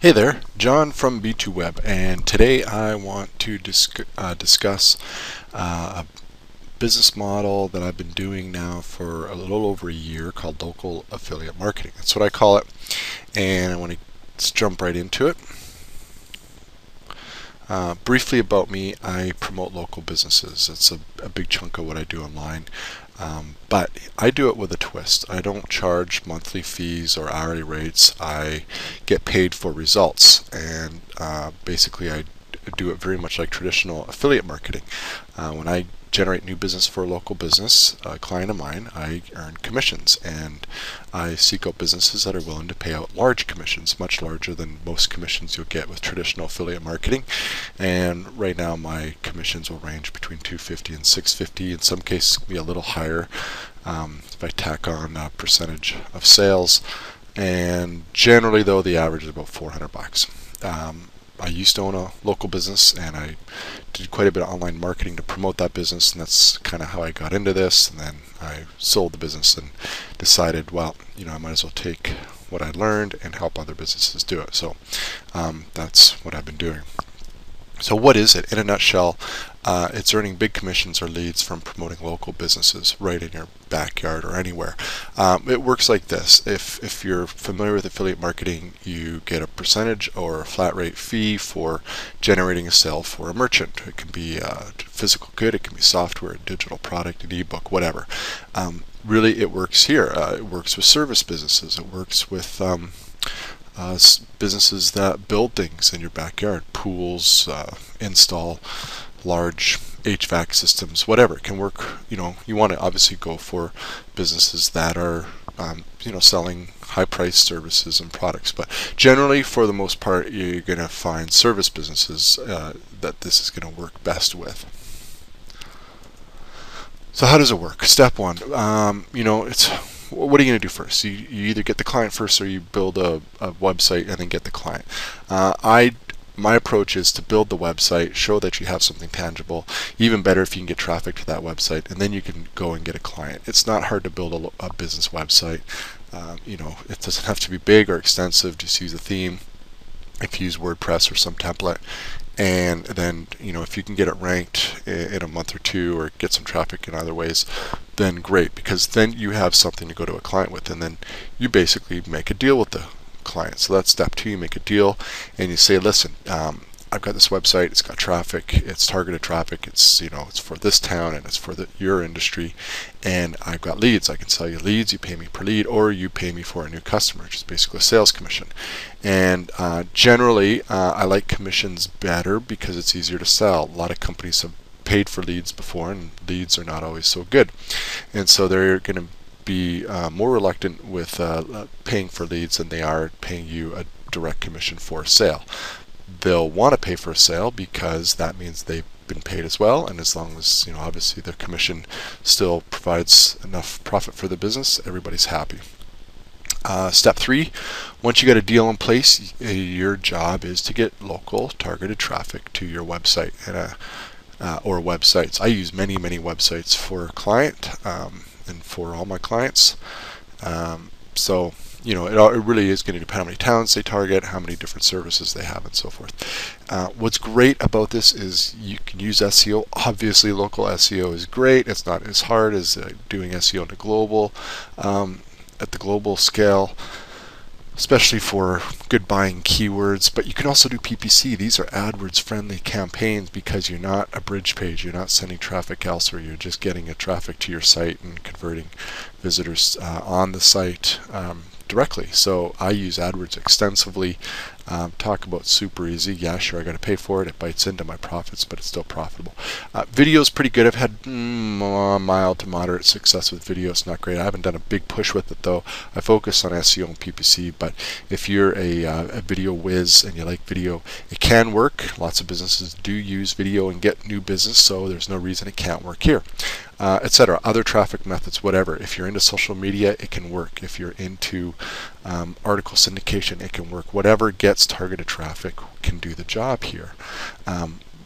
Hey there, John from B2Web, and today I want to discuss a business model that I've been doing now for a little over a year called local affiliate marketing. That's what I call it, and I want to jump right into it. Briefly about me, I promote local businesses. It's a big chunk of what I do online. But I do it with a twist. I don't charge monthly fees or hourly rates. I get paid for results, and basically I do it very much like traditional affiliate marketing. When I generate new business for a local business, a client of mine, I earn commissions, and I seek out businesses that are willing to pay out large commissions, much larger than most commissions you'll get with traditional affiliate marketing. And right now my commissions will range between $250 and $650. In some cases it can be a little higher if I tack on a percentage of sales, and generally though the average is about $400. I used to own a local business, and I did quite a bit of online marketing to promote that business, and that's kind of how I got into this. And then I sold the business and decided, well, I might as well take what I learned and help other businesses do it. So that's what I've been doing. So what is it? In a nutshell, it's earning big commissions or leads from promoting local businesses right in your backyard or anywhere. It works like this. If you're familiar with affiliate marketing, you get a percentage or a flat rate fee for generating a sale for a merchant. It can be a physical good, it can be software, a digital product, an ebook, whatever. Really, it works here. It works with service businesses. It works with businesses that build things in your backyard, pools, install large HVAC systems, whatever. It can work. You want to obviously go for businesses that are selling high-priced services and products, but generally for the most part you're going to find service businesses that this is going to work best with. So how does it work? Step one, it's what are you going to do first? You either get the client first, or you build a website and then get the client. My approach is to build the website, show that you have something tangible. Even better if you can get traffic to that website, and then you can go and get a client. It's not hard to build a business website. It doesn't have to be big or extensive. Just use a theme. If you use WordPress or some template, and then if you can get it ranked in a month or two, or get some traffic in other ways, then great, because then you have something to go to a client with, and then you basically make a deal with the client. So that's step two. You make a deal and you say, listen, I've got this website, it's got traffic, it's targeted traffic, it's it's for this town, and it's for your industry, and I've got leads. I can sell you leads. You pay me per lead, or you pay me for a new customer, which is basically a sales commission. And generally I like commissions better because it's easier to sell. A lot of companies have paid for leads before, and leads are not always so good, and so they're going to be more reluctant with paying for leads than they are paying you a direct commission for a sale. They'll want to pay for a sale because that means they've been paid as well, and as long as obviously their commission still provides enough profit for the business, everybody's happy. Step three, once you got a deal in place, your job is to get local targeted traffic to your website or websites. I use many websites for a client and for all my clients. So it really is going to depend on how many towns they target, how many different services they have, and so forth. What's great about this is you can use SEO. Obviously, local SEO is great. It's not as hard as doing SEO at the global scale, especially for good buying keywords. But you can also do PPC. These are AdWords friendly campaigns because you're not a bridge page. You're not sending traffic elsewhere. You're just getting a traffic to your site and converting visitors on the site directly. So I use AdWords extensively. Talk about super easy. Yeah, sure, I got to pay for it. It bites into my profits, but it's still profitable. Video is pretty good. I've had mild to moderate success with video. It's not great. I haven't done a big push with it though. I focus on SEO and PPC, but if you're a video whiz and you like video, it can work. Lots of businesses do use video and get new business, so there's no reason it can't work here. Etc. Other traffic methods, whatever. If you're into social media, it can work. If you're into article syndication, it can work. Whatever gets targeted traffic can do the job here.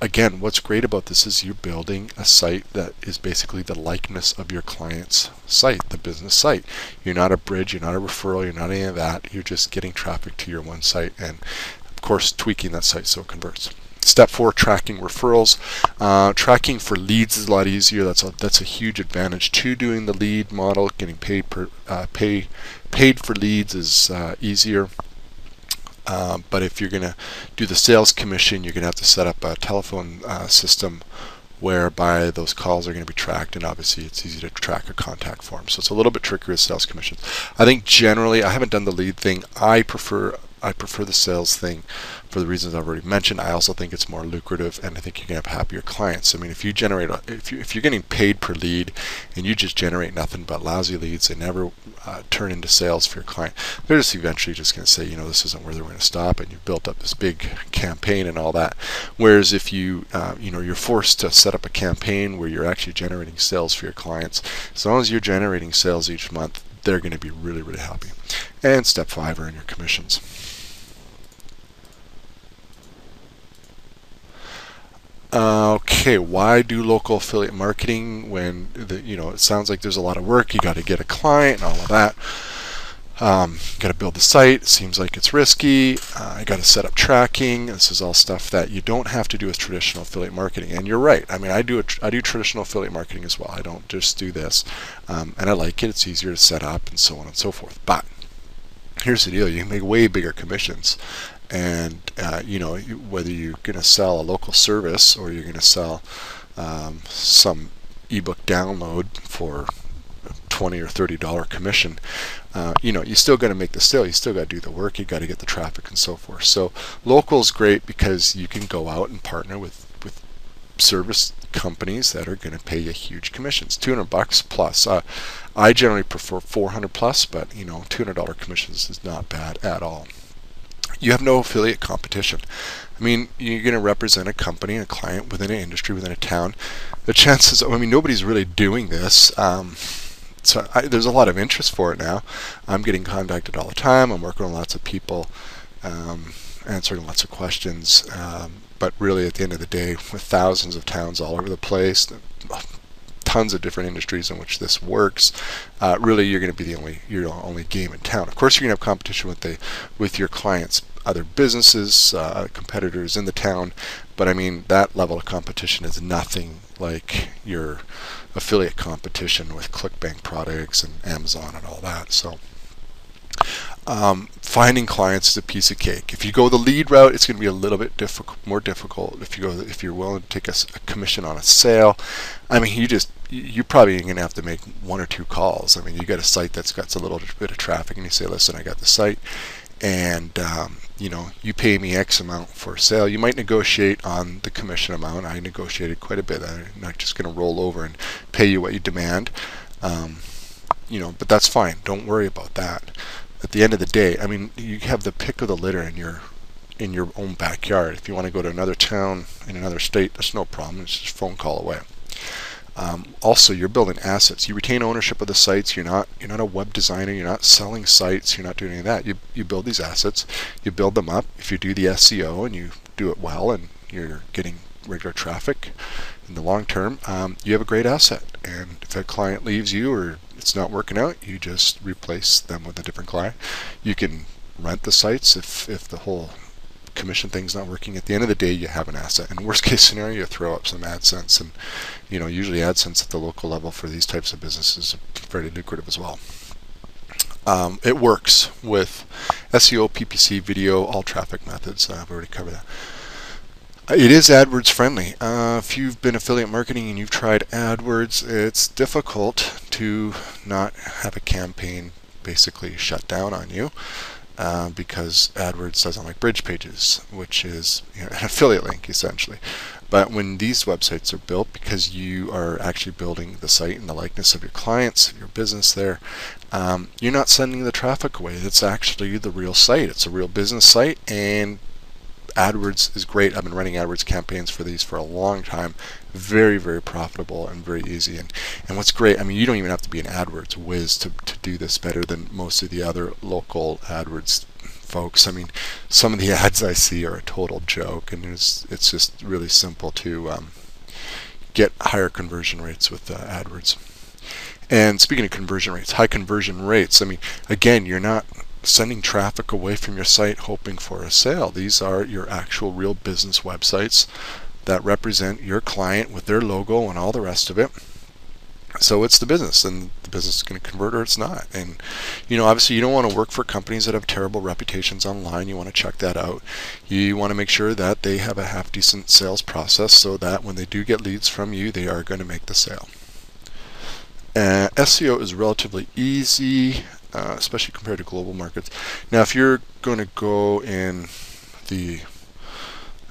again, what's great about this is you're building a site that is basically the likeness of your client's site, the business site. You're not a bridge, you're not a referral, you're not any of that. You're just getting traffic to your one site and, of course, tweaking that site so it converts. Step 4, tracking referrals. Tracking for leads is a lot easier. That's a huge advantage to doing the lead model. Getting paid for leads is easier. But if you're going to do the sales commission, you're going to have to set up a telephone system whereby those calls are going to be tracked, and obviously it's easy to track a contact form. So it's a little bit trickier with sales commissions. I think generally, I haven't done the lead thing. I prefer the sales thing for the reasons I've already mentioned. I also think it's more lucrative, and I think you're going to have happier clients. I mean, if you generate, if you're getting paid per lead, and you just generate nothing but lousy leads, they never turn into sales for your client. They're just eventually just going to say, you know, this isn't where they're going to stop, and you've built up this big campaign and all that. Whereas if you, you know, you're forced to set up a campaign where you're actually generating sales for your clients, as long as you're generating sales each month, they're going to be really, really happy. And step 5, earn your commissions. Okay, why do local affiliate marketing when it sounds like there's a lot of work? You got to get a client and all of that. Got to build the site. It seems like it's risky. I got to set up tracking. This is all stuff that you don't have to do with traditional affiliate marketing. And you're right. I mean, I do traditional affiliate marketing as well. I don't just do this, and I like it. It's easier to set up and so on and so forth. But here's the deal: you can make way bigger commissions. And whether you're going to sell a local service or you're going to sell some ebook download for $20 or $30 commission, you still got to make the sale. You still got to do the work. You got to get the traffic and so forth. So local is great because you can go out and partner with service companies that are going to pay you huge commissions, $200 plus. I generally prefer $400 plus, but $200 commissions is not bad at all. You have no affiliate competition. I mean, you're going to represent a company, a client within an industry, within a town. The chances, I mean, nobody's really doing this. So there's a lot of interest for it now. I'm getting contacted all the time. I'm working with lots of people, answering lots of questions. But really, at the end of the day, with thousands of towns all over the place, tons of different industries in which this works, really you're going to be the only game in town. Of course, you're going to have competition with your clients, other businesses, competitors in the town, but I mean that level of competition is nothing like your affiliate competition with ClickBank products and Amazon and all that. So finding clients is a piece of cake. If you go the lead route, it's going to be a little bit more difficult. If you're willing to take a commission on a sale, I mean, you're probably going to have to make 1 or 2 calls. I mean, you got a site that's got a little bit of traffic, and you say, listen, I got the site, and you pay me X amount for a sale. You might negotiate on the commission amount. I negotiated quite a bit. I'm not just going to roll over and pay you what you demand. But that's fine. Don't worry about that. At the end of the day, I mean, you have the pick of the litter in your own backyard. If you want to go to another town in another state, that's no problem. It's just a phone call away. Also, you're building assets. You retain ownership of the sites. You're not a web designer. You're not selling sites. You're not doing any of that. You build these assets. You build them up. If you do the SEO and you do it well, and you're getting regular traffic in the long term, you have a great asset. And if a client leaves you or it's not working out, you just replace them with a different client. You can rent the sites if the whole commission thing's not working. At the end of the day, you have an asset. In worst case scenario, you throw up some AdSense, and usually AdSense at the local level for these types of businesses is very lucrative as well. It works with SEO, PPC, video, all traffic methods. I've already covered that. It is AdWords friendly. If you've been affiliate marketing and you've tried AdWords, it's difficult to not have a campaign basically shut down on you because AdWords doesn't like bridge pages, which is an affiliate link essentially. But when these websites are built, because you are actually building the site and the likeness of your clients, your business there, you're not sending the traffic away. It's actually the real site. It's a real business site, and AdWords is great. I've been running AdWords campaigns for these for a long time. Very, very profitable and very easy. And what's great, I mean, you don't even have to be an AdWords whiz to do this better than most of the other local AdWords folks. I mean, some of the ads I see are a total joke, and it's just really simple to get higher conversion rates with AdWords. And speaking of conversion rates, high conversion rates, I mean, again, you're not sending traffic away from your site hoping for a sale. These are your actual real business websites that represent your client with their logo and all the rest of it. So it's the business, and the business is going to convert or it's not. And obviously you don't want to work for companies that have terrible reputations online. You want to check that out. You want to make sure that they have a half decent sales process so that when they do get leads from you, they are going to make the sale. SEO is relatively easy, especially compared to global markets. Now, if you're going to go in the,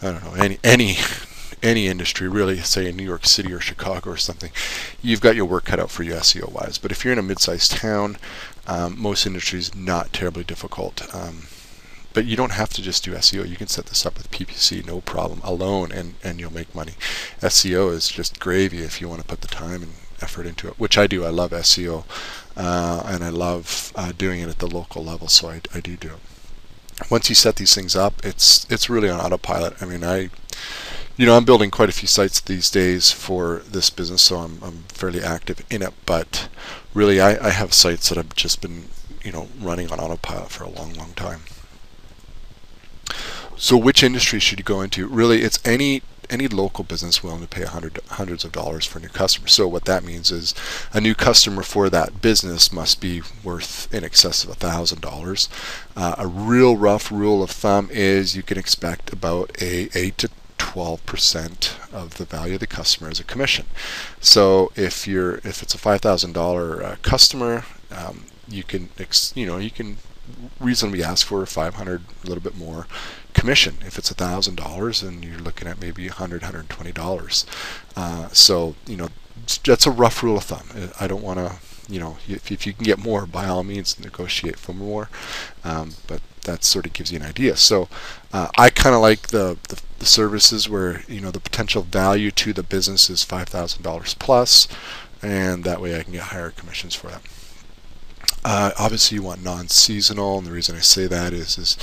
I don't know, any industry, really, say in New York City or Chicago or something, you've got your work cut out for you SEO-wise. But if you're in a mid-sized town, most industries not terribly difficult. But you don't have to just do SEO. You can set this up with PPC, no problem, alone, and you'll make money. SEO is just gravy if you want to put the time and effort into it, which I do. I love SEO, and I love doing it at the local level, so I do it. Once you set these things up, it's really on autopilot. I mean, I'm building quite a few sites these days for this business, so I'm fairly active in it. But really, I have sites that have just been running on autopilot for a long time. So which industry should you go into? Really, it's any local business willing to pay hundreds of dollars for a new customer. So what that means is a new customer for that business must be worth in excess of $1,000. A real rough rule of thumb is you can expect about 8 to 12% of the value of the customer as a commission. So if it's a $5,000 customer, you can reasonably ask for $500, a little bit more commission. If it's $1,000, then you're looking at maybe $100, $120. So that's a rough rule of thumb. I don't want to, if you can get more, by all means negotiate for more. But that sort of gives you an idea. So I kind of like the services where the potential value to the business is $5,000 plus, and that way I can get higher commissions for that. Obviously you want non-seasonal, and the reason I say that is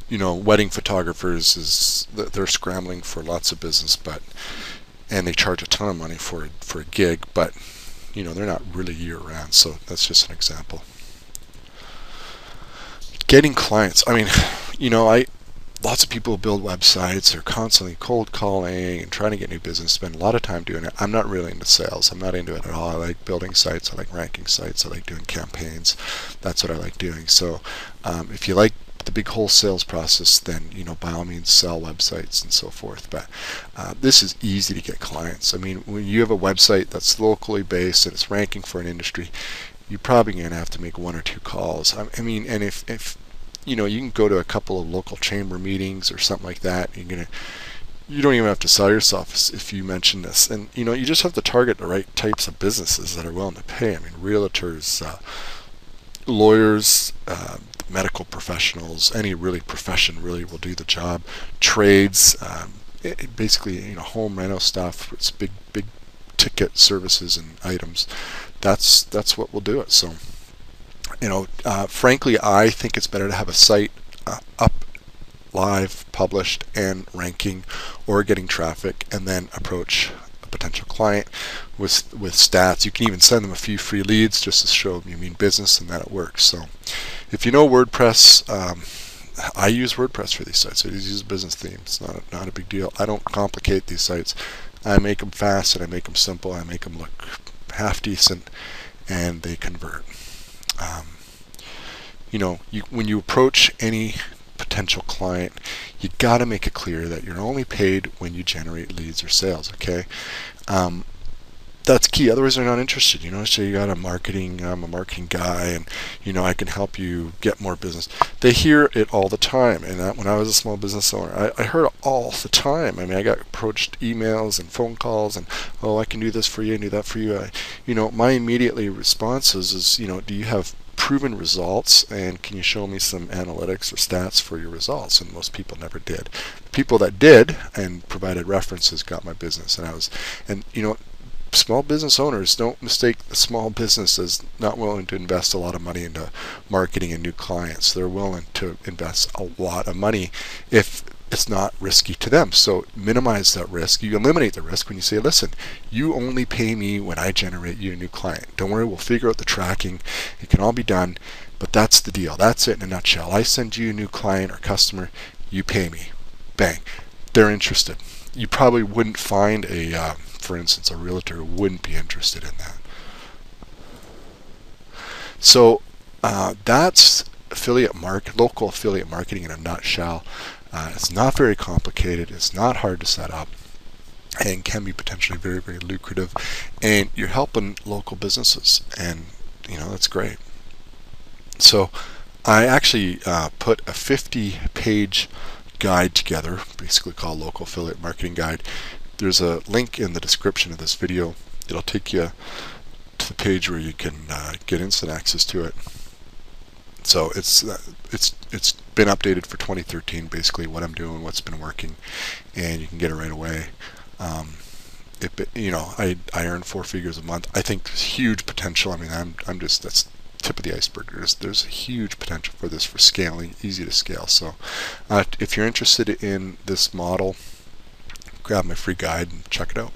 wedding photographers they're scrambling for lots of business, and they charge a ton of money for a gig, but they're not really year-round. So that's just an example. Getting clients. I mean, lots of people build websites. They're constantly cold calling and trying to get new business. Spend a lot of time doing it. I'm not really into sales. I'm not into it at all. I like building sites. I like ranking sites. I like doing campaigns. That's what I like doing. So if you like the big whole sales process, then by all means sell websites and so forth. But this is easy to get clients. I mean, when you have a website that's locally based and it's ranking for an industry, you're probably going to have to make 1 or 2 calls. I mean, and if you can go to a couple of local chamber meetings or something like that. You don't even have to sell yourself if you mention this, and you just have to target the right types of businesses that are willing to pay. I mean, realtors, lawyers, medical professionals, any really profession really will do the job. Trades, basically home reno stuff. It's big ticket services and items. That's what will do it. So frankly, I think it's better to have a site up, live, published, and ranking, or getting traffic, and then approach a potential client with stats. You can even send them a few free leads just to show them you mean business and that it works. So if you know WordPress, I use WordPress for these sites. I just use a business theme. It's not a big deal. I don't complicate these sites. I make them fast and I make them simple. I make them look half decent, and they convert. When you approach any potential client, you got to make it clear that you're only paid when you generate leads or sales. Okay, that's key. Otherwise, they're not interested. So you got I'm a marketing guy, and I can help you get more business. They hear it all the time, and when I was a small business owner, I heard it all the time. I mean, I got approached emails and phone calls, and I can do this for you and do that for you. My immediately response is do you have proven results, and can you show me some analytics or stats for your results? And most people never did. The people that did and provided references got my business, and small business owners, don't mistake the small business as not willing to invest a lot of money into marketing and new clients. They're willing to invest a lot of money if it's not risky to them. So minimize that risk. You eliminate the risk when you say, listen, you only pay me when I generate you a new client. Don't worry, we'll figure out the tracking. It can all be done, but that's the deal. That's it in a nutshell. I send you a new client or customer, you pay me. Bang. They're interested. You probably wouldn't find for instance, a realtor wouldn't be interested in that. So that's local affiliate marketing in a nutshell. It's not very complicated. It's not hard to set up, and can be potentially very, very lucrative. And you're helping local businesses, and that's great. So I actually put a 50-page guide together, basically called Local Affiliate Marketing Guide. There's a link in the description of this video. It'll take you to the page where you can get instant access to it. So it's been updated for 2013, basically what I'm doing, what's been working, and you can get it right away. I earn 4 figures a month. I think there's huge potential. I mean, that's tip of the iceberg. There's a huge potential for this, for scaling, easy to scale. So if you're interested in this model, grab my free guide and check it out.